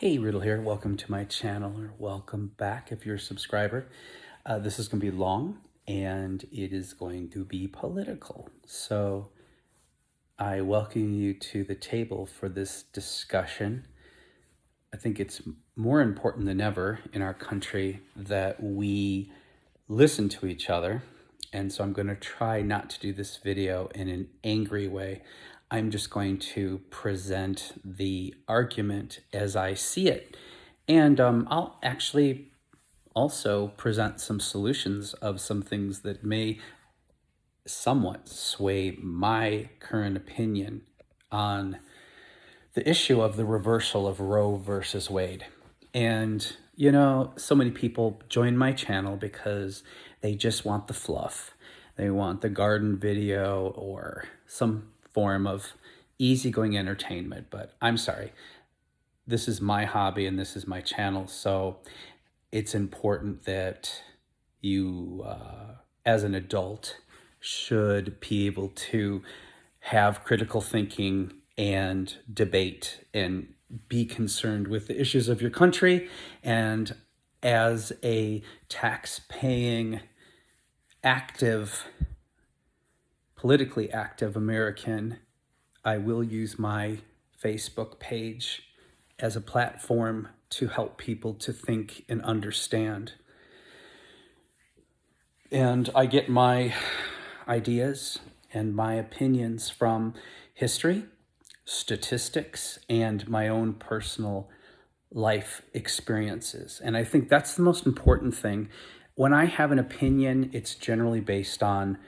Hey, Riddle here. Welcome to my channel, or welcome back if you're a subscriber. This is going to be long and it is going to be political. So I welcome you to the table for this discussion. I think it's more important than ever in our country that we listen to each other. And so I'm going to try not to do this video in an angry way. I'm just going to present the argument as I see it. And I'll actually also present some solutions of some things that may somewhat sway my current opinion on the issue of the reversal of Roe versus Wade. And, you know, so many people join my channel because they just want the fluff. They want the garden video or some form of easygoing entertainment. But I'm sorry, this is my hobby and this is my channel. So it's important that you, as an adult, should be able to have critical thinking and debate and be concerned with the issues of your country. And as a tax-paying, active, politically active American, I will use my Facebook page as a platform to help people to think and understand. And I get my ideas and my opinions from history, statistics, and my own personal life experiences. And I think that's the most important thing. When I have an opinion, it's generally based on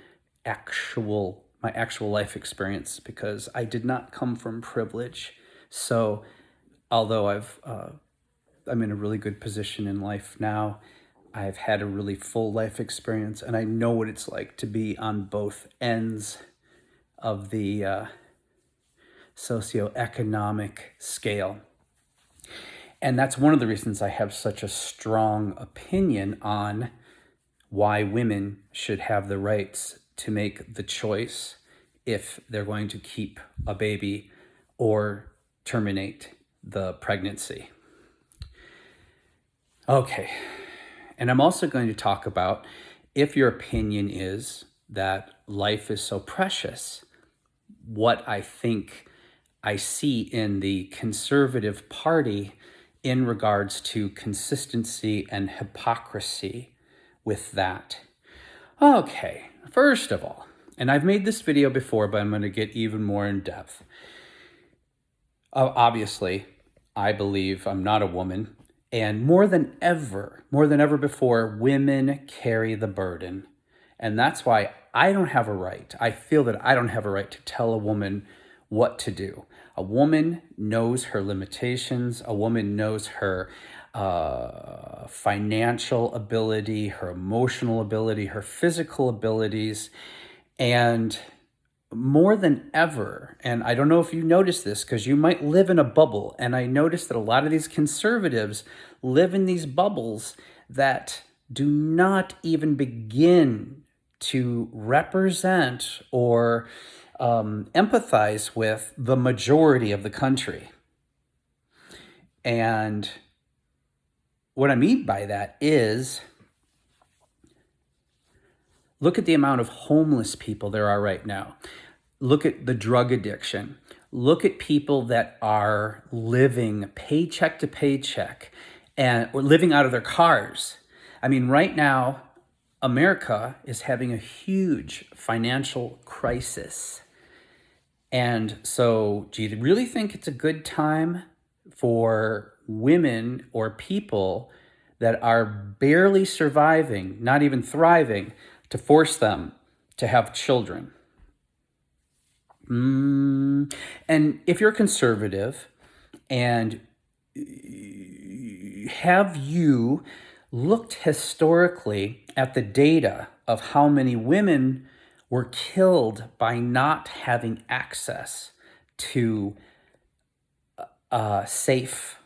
my actual life experience, because I did not come from privilege. So although I'm in a really good position in life now, I've had a really full life experience, and I know what it's like to be on both ends of the socioeconomic scale. And that's one of the reasons I have such a strong opinion on why women should have the rights to make the choice if they're going to keep a baby or terminate the pregnancy. Okay, and I'm also going to talk about, if your opinion is that life is so precious, what I think I see in the conservative party in regards to consistency and hypocrisy with that. Okay, first of all, and I've made this video before, but I'm going to get even more in depth. Obviously, I believe I'm not a woman, and more than ever before, women carry the burden. And that's why I don't have a right. I feel that I don't have a right to tell a woman what to do. A woman knows her limitations. A woman knows her financial ability, her emotional ability, her physical abilities. And more than ever, and I don't know if you noticed this because you might live in a bubble, and I noticed that a lot of these conservatives live in these bubbles that do not even begin to represent or empathize with the majority of the country. And what I mean by that is, look at the amount of homeless people there are right now. Look at the drug addiction. Look at people that are living paycheck to paycheck or living out of their cars. I mean, right now, America is having a huge financial crisis. And so, do you really think it's a good time for women or people that are barely surviving, not even thriving, to force them to have children? And if you're conservative, and have you looked historically at the data of how many women were killed by not having access to safe,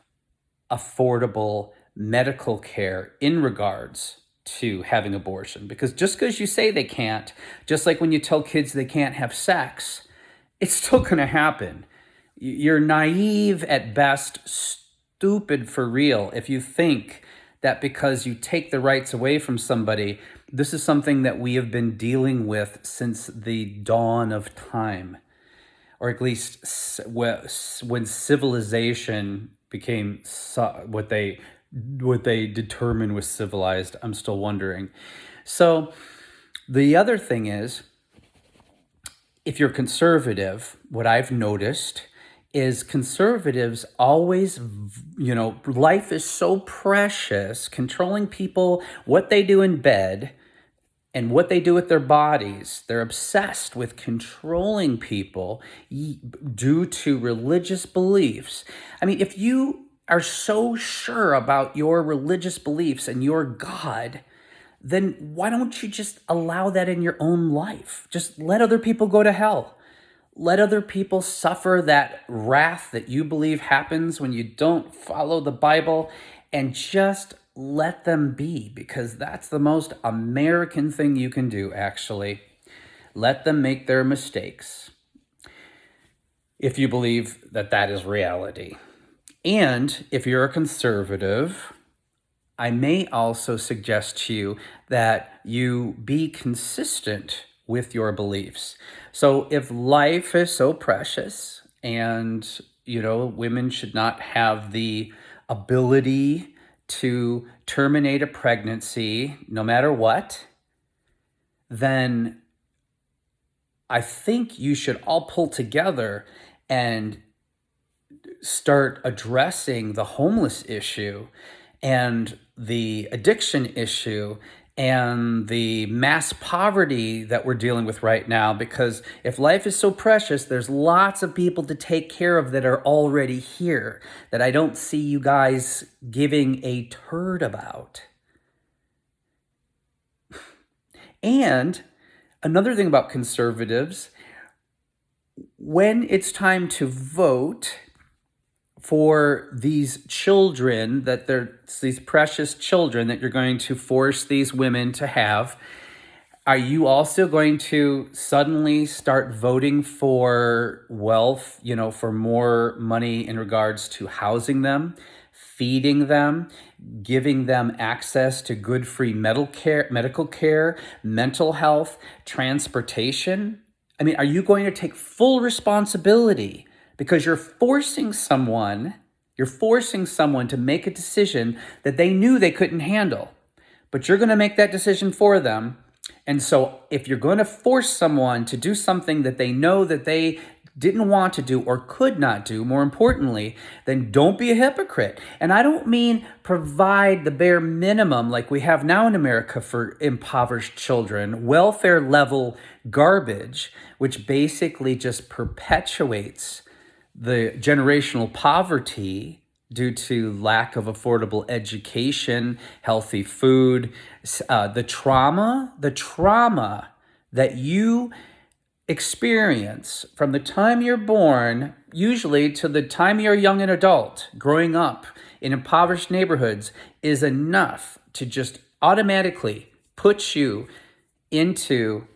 affordable medical care in regards to having abortion? Because just because you say they can't, just like when you tell kids they can't have sex, it's still going to happen. You're naive at best, stupid for real if you think that because you take the rights away from somebody, this is something that we have been dealing with since the dawn of time, or at least when civilization became what they determined was civilized. I'm still wondering. So the other thing is, if you're conservative, what I've noticed is conservatives always, life is so precious, controlling people, what they do in bed and what they do with their bodies. They're obsessed with controlling people due to religious beliefs. I mean, if you are so sure about your religious beliefs and your God, then why don't you just allow that in your own life? Just let other people go to hell. Let other people suffer that wrath that you believe happens when you don't follow the Bible, and just let them be, because that's the most American thing you can do, actually. Let them make their mistakes, if you believe that that is reality. And if you're a conservative, I may also suggest to you that you be consistent with your beliefs. So if life is so precious and, women should not have the ability to terminate a pregnancy no matter what, then I think you should all pull together and start addressing the homeless issue and the addiction issue and the mass poverty that we're dealing with right now. Because if life is so precious, there's lots of people to take care of that are already here that I don't see you guys giving a turd about. And another thing about conservatives, when it's time to vote for these children, these precious children that you're going to force these women to have, are you also going to suddenly start voting for wealth, for more money in regards to housing them, feeding them, giving them access to good free medical care, mental health, transportation? I mean, are you going to take full responsibility? Because you're forcing someone to make a decision that they knew they couldn't handle, but you're going to make that decision for them. And so if you're going to force someone to do something that they know that they didn't want to do or could not do, more importantly, then don't be a hypocrite. And I don't mean provide the bare minimum like we have now in America for impoverished children, welfare level garbage, which basically just perpetuates the generational poverty due to lack of affordable education, healthy food, the trauma that you experience from the time you're born, usually to the time you're a young and adult, growing up in impoverished neighborhoods, is enough to just automatically put you into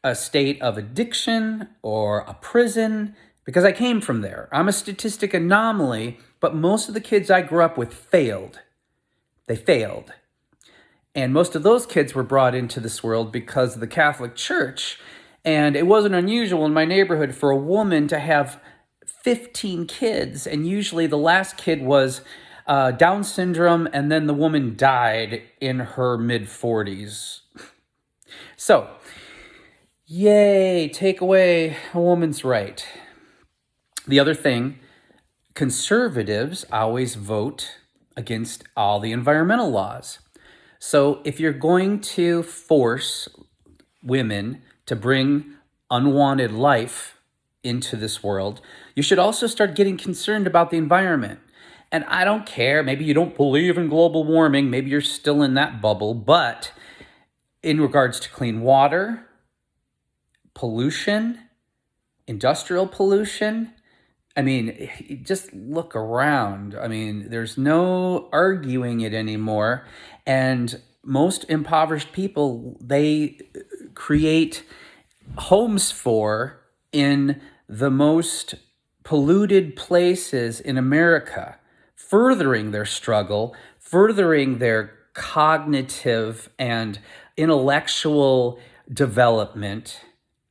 a state of addiction or a prison. Because I came from there. I'm a statistic anomaly, but most of the kids I grew up with failed. They failed. And most of those kids were brought into this world because of the Catholic Church. And it wasn't unusual in my neighborhood for a woman to have 15 kids. And usually the last kid was Down syndrome, and then the woman died in her mid-40s. So, yay, take away a woman's right. The other thing, conservatives always vote against all the environmental laws. So if you're going to force women to bring unwanted life into this world, you should also start getting concerned about the environment. And I don't care, maybe you don't believe in global warming, maybe you're still in that bubble, but in regards to clean water, pollution, industrial pollution, I mean, just look around. I mean, there's no arguing it anymore. And most impoverished people, they create homes in the most polluted places in America furthering their struggle, furthering their cognitive and intellectual development.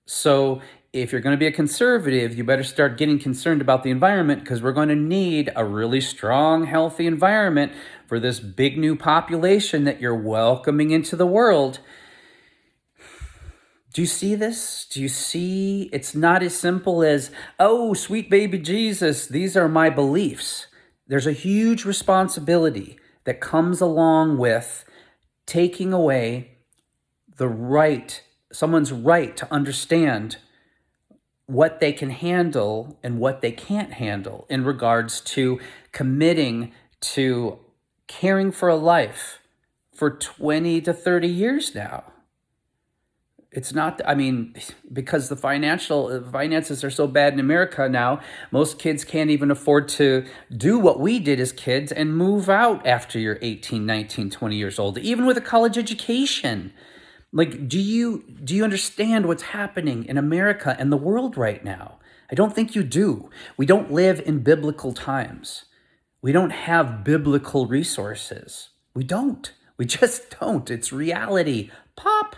So if you're going to be a conservative, you better start getting concerned about the environment, because we're going to need a really strong, healthy environment for this big new population that you're welcoming into the world. Do you see this? Do you see it's not as simple as, oh, sweet baby Jesus, these are my beliefs. There's a huge responsibility that comes along with taking away someone's right to understand what they can handle and what they can't handle in regards to committing to caring for a life for 20 to 30 years now. It's not, because the finances are so bad in America now, most kids can't even afford to do what we did as kids and move out after you're 18, 19, 20 years old, even with a college education. Like, do you understand what's happening in America and the world right now? I don't think you do. We don't live in biblical times. We don't have biblical resources. We don't. We just don't. It's reality. Pop.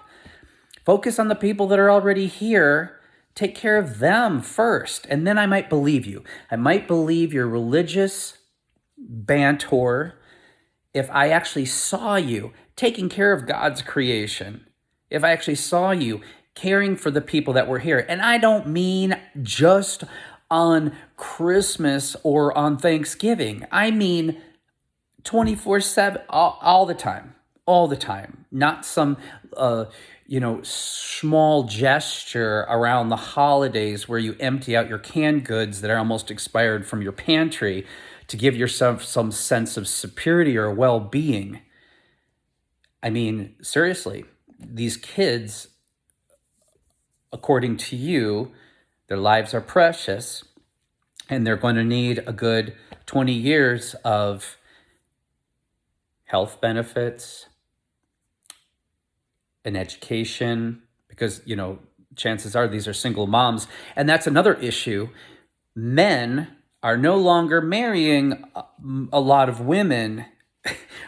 Focus on the people that are already here. Take care of them first. And then I might believe you. I might believe your religious banter if I actually saw you taking care of God's creation. If I actually saw you caring for the people that were here. And I don't mean just on Christmas or on Thanksgiving. I mean 24/7, all the time. All the time. Not some, small gesture around the holidays where you empty out your canned goods that are almost expired from your pantry to give yourself some sense of security or well-being. I mean, seriously, these kids, according to you, their lives are precious, and they're going to need a good 20 years of health benefits, an education, because, chances are these are single moms. And that's another issue. Men are no longer marrying a lot of women.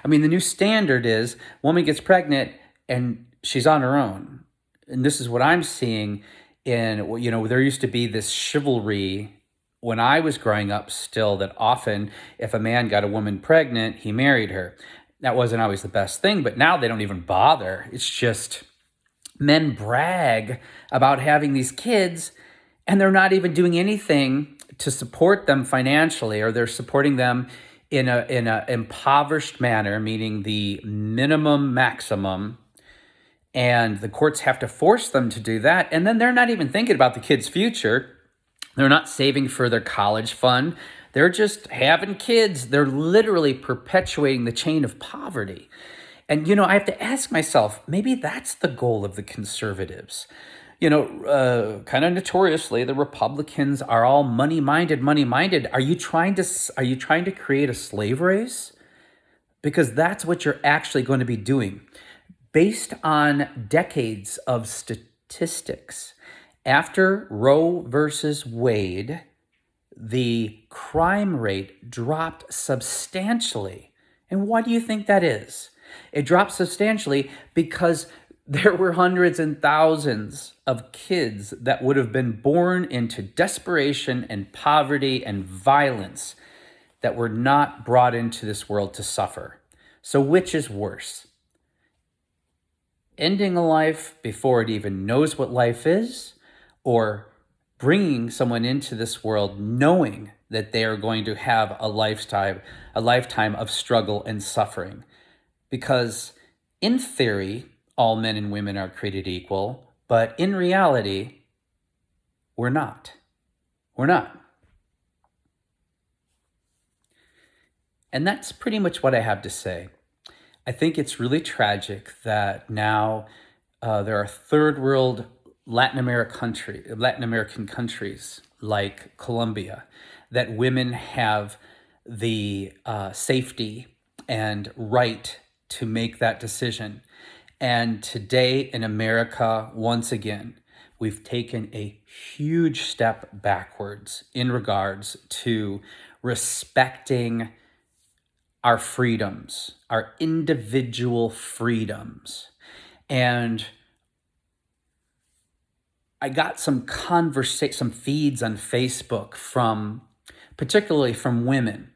The new standard is woman gets pregnant and she's on her own. And this is what I'm seeing there used to be this chivalry when I was growing up still, that often if a man got a woman pregnant, he married her. That wasn't always the best thing, but now they don't even bother. It's just men brag about having these kids, and they're not even doing anything to support them financially, or they're supporting them in a impoverished manner, meaning the minimum maximum, and the courts have to force them to do that. And then they're not even thinking about the kid's future. They're not saving for their college fund. They're just having kids. They're literally perpetuating the chain of poverty. And, I have to ask myself, maybe that's the goal of the conservatives. Kind of notoriously, the Republicans are all money-minded. Are you trying to create a slave race? Because that's what you're actually going to be doing. Based on decades of statistics, after Roe versus Wade, the crime rate dropped substantially. And why do you think that is? It dropped substantially because there were hundreds and thousands of kids that would have been born into desperation and poverty and violence that were not brought into this world to suffer. So which is worse? Ending a life before it even knows what life is, or bringing someone into this world knowing that they are going to have a lifetime of struggle and suffering? Because in theory, all men and women are created equal, but in reality, we're not. We're not. And that's pretty much what I have to say. I think it's really tragic that now there are third world Latin American countries like Colombia that women have the safety and right to make that decision. And today in America, once again, we've taken a huge step backwards in regards to respecting our freedoms, our individual freedoms. And I got some feeds on Facebook particularly from women.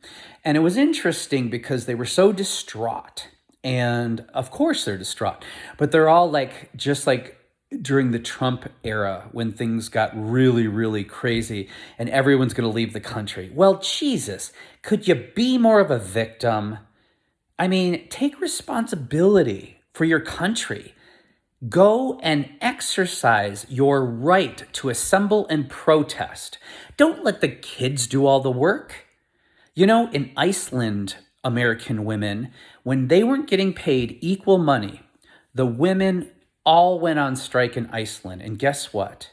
And it was interesting because they were so distraught. And of course they're distraught, but they're all just like during the Trump era when things got really, really crazy and everyone's going to leave the country. Well, Jesus, could you be more of a victim? I mean, take responsibility for your country. Go and exercise your right to assemble and protest. Don't let the kids do all the work. You know, in Iceland, American women, when they weren't getting paid equal money, the women all went on strike in Iceland. And guess what?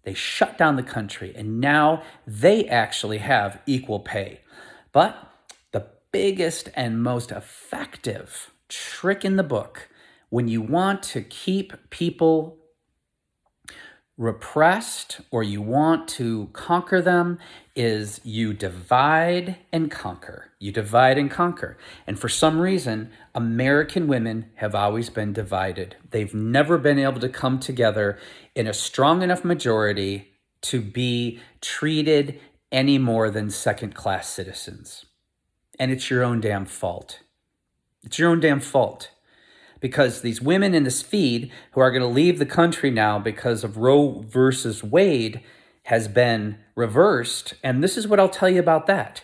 They shut down the country, and now they actually have equal pay. But the biggest and most effective trick in the book, when you want to keep people repressed or you want to conquer them, is you divide and conquer. You divide and conquer. And for some reason, American women have always been divided. They've never been able to come together in a strong enough majority to be treated any more than second-class citizens. And it's your own damn fault. It's your own damn fault. Because these women in this feed who are going to leave the country now because of Roe versus Wade has been reversed. And this is what I'll tell you about that.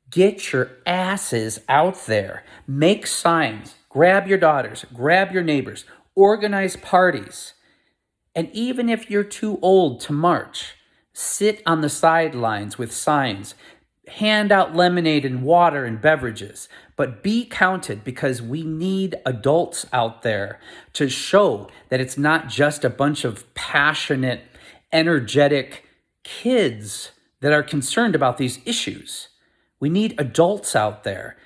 Get your asses out there. Make signs. Grab your daughters. Grab your neighbors. Organize parties. And even if you're too old to march, sit on the sidelines with signs. Hand out lemonade and water and beverages, but be counted, because we need adults out there to show that it's not just a bunch of passionate, energetic kids that are concerned about these issues. We need adults out there.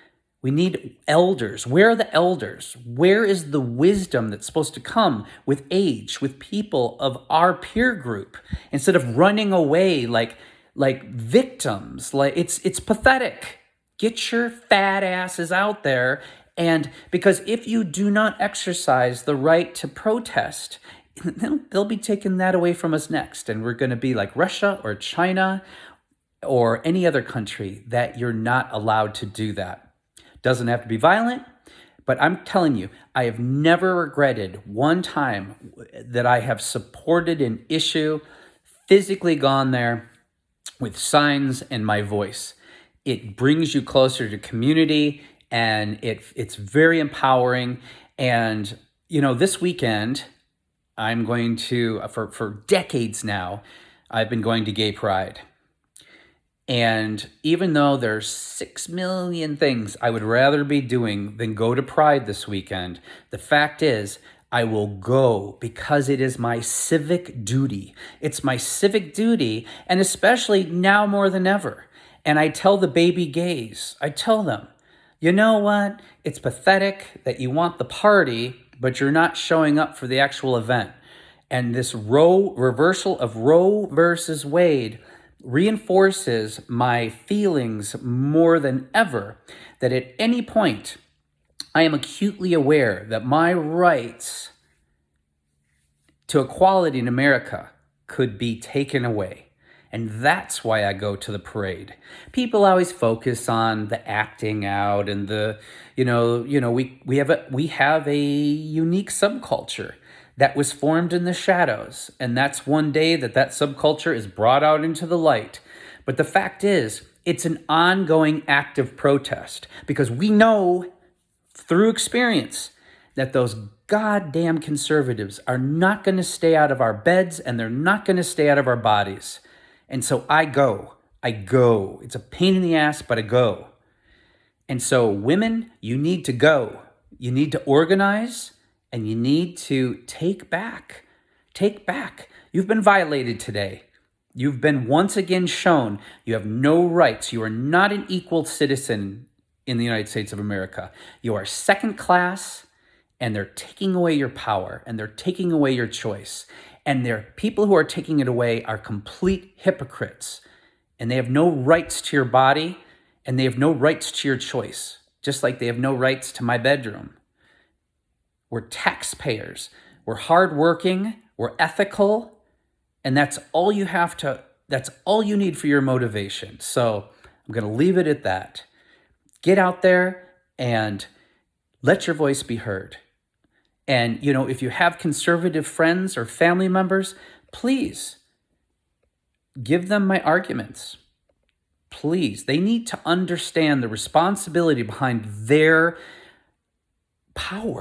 We need elders. Where are the elders? Where is the wisdom that's supposed to come with age, with people of our peer group, instead of running away like victims? It's pathetic. Get your fat asses out there. And because if you do not exercise the right to protest, they'll be taking that away from us next. And we're going to be like Russia or China or any other country that you're not allowed to do that. Doesn't have to be violent, but I'm telling you, I have never regretted one time that I have supported an issue, physically gone there, with signs and my voice. It brings you closer to community, and it's very empowering. And, you know, this weekend, I'm going to, for decades now, I've been going to Gay Pride. And even though there's 6 million things I would rather be doing than go to Pride this weekend, the fact is, I will go because it is my civic duty. It's my civic duty, and especially now more than ever. And I tell the baby gays, I tell them, you know what? It's pathetic that you want the party, but you're not showing up for the actual event. And this reversal of Roe versus Wade reinforces my feelings more than ever that at any point, I am acutely aware that my rights to equality in America could be taken away. And that's why I go to the parade. People always focus on the acting out and the, we have a unique subculture that was formed in the shadows. And that's one day that subculture is brought out into the light. But the fact is, it's an ongoing active protest, because we know through experience that those goddamn conservatives are not going to stay out of our beds, and they're not going to stay out of our bodies. And so I go. It's a pain in the ass, but I go. And so women, you need to go. You need to organize, and you need to take back. Take back. You've been violated today. You've been once again shown you have no rights. You are not an equal citizen in the United States of America. You are second class, and they're taking away your power, and they're taking away your choice. And they're people who are taking it away are complete hypocrites. And they have no rights to your body, and they have no rights to your choice. just like they have no rights to my bedroom. We're taxpayers. We're hardworking. We're ethical. And that's all you need for your motivation. So I'm going to leave it at that. Get out there and let your voice be heard. And, if you have conservative friends or family members, please give them my arguments. Please. They need to understand the responsibility behind their power.